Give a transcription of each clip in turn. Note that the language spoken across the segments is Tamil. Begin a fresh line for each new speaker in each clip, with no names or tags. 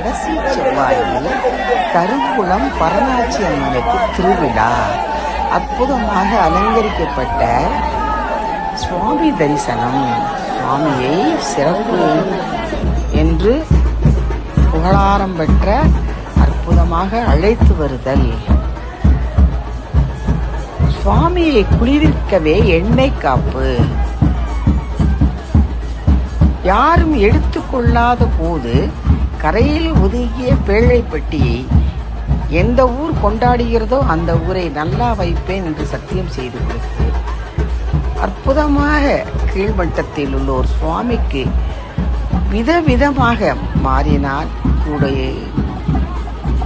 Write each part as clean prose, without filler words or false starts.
கடைசி செவ்வாயில் கருங்குளம் பரணாச்சி அம்மனுக்கு திருவிழா. அற்புதமாக அலங்கரிக்கப்பட்ட சுவாமி தரிசனம். சுவாமியை சிறப்பு என்று புகழாரம் பெற்ற அற்புதமாக அழைத்து வருதல். சுவாமியை குளிர்விக்கவே எண்ணெய் காப்பு. யாரும் எடுத்துக்கொள்ளாத போது கரையில் ஒதுங்கிய பேழைப்பட்டியை எந்த ஊர் கொண்டாடுகிறதோ அந்த ஊரை நல்லா வைப்பேன் என்று சத்தியம் செய்து கொடுத்து அற்புதமாக கீழ்மட்டத்தில் உள்ளோர் சுவாமிக்கு விதவிதமாக மாறினால்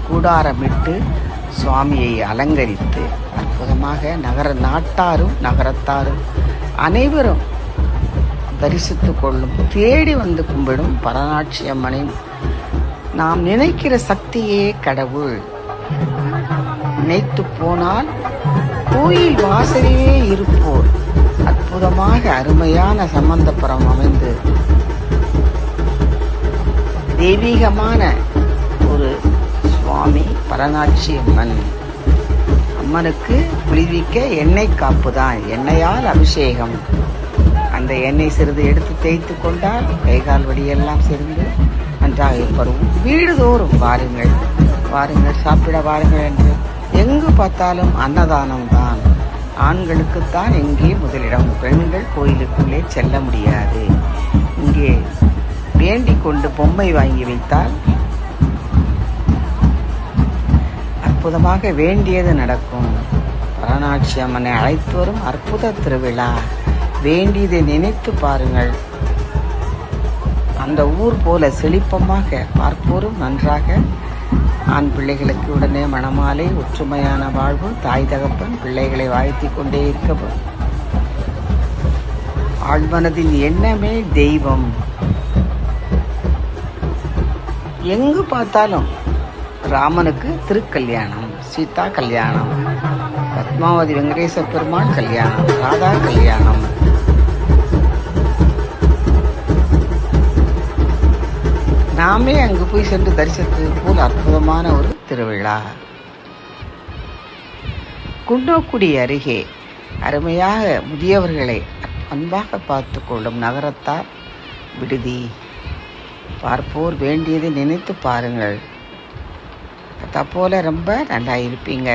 கூடாரமிட்டு சுவாமியை அலங்கரித்து அற்புதமாக நாட்டாரும் நகரத்தாரும் அனைவரும் தரிசித்து கொள்ளும் தேடி வந்து கும்பிடும் பரணாட்சி அம்மனின் நாம் நினைக்கிற சக்தியே கடவுள். நினைத்து போனால் கோயில் வாசலிலே இருப்போர் அற்புதமாக அருமையான சம்பந்தபுரம் அமைந்து தெய்வீகமான ஒரு சுவாமி பரணாட்சி அம்மன். அம்மனுக்கு குளிர்விக்க எண்ணெய் காப்பு தான், எண்ணெயால் அபிஷேகம். அந்த எண்ணெய் சிறிது எடுத்து தேய்த்து கொண்டால் கைகால் வடியெல்லாம் சிறிது நன்றாக இருப்பரும். வீடுதோறும் வாருங்கள் வாருங்கள் சாப்பிட வாருங்கள் என்று எங்கு பார்த்தாலும் அன்னதானம் தான். ஆண்களுக்குத்தான் எங்கே முதலிடம். பெண்கள் கோயிலுக்குள்ளே செல்ல முடியாது. இங்கே வேண்டிக் கொண்டு பொம்மை வாங்கி வைத்தால் அற்புதமாக வேண்டியது நடக்கும். பரணாட்சி அம்மனை அழைத்து வரும் அற்புத திருவிழா. வேண்டியதை நினைத்து பாருங்கள். அந்த ஊர் போல செழிப்பமாக பார்ப்போரும் நன்றாக. ஆண் பிள்ளைகளுக்கு உடனே மணமாலை, ஒற்றுமையான வாழ்வு, தாய் தகப்பன் பிள்ளைகளை வாழ்த்தி கொண்டே இருக்க. ஆழ்மனதின் எண்ணமே தெய்வம். எங்கு பார்த்தாலும் ராமனுக்கு திருக்கல்யாணம், சீதா கல்யாணம், பத்மாவதி வெங்கடேச பெருமாள் கல்யாணம், ராதா கல்யாணம். நாமே அங்கு போய் சென்று தரிசித்தது போல் அற்புதமான ஒரு திருவிழா. குன்னோக்குடி அருகே அருமையாக முதியவர்களை அன்பாக பார்த்து கொள்ளும் நகரத்தார் விடுதி. பார்ப்போர் வேண்டியதை நினைத்து பாருங்கள். போல ரொம்ப நல்லா இருப்பீங்க.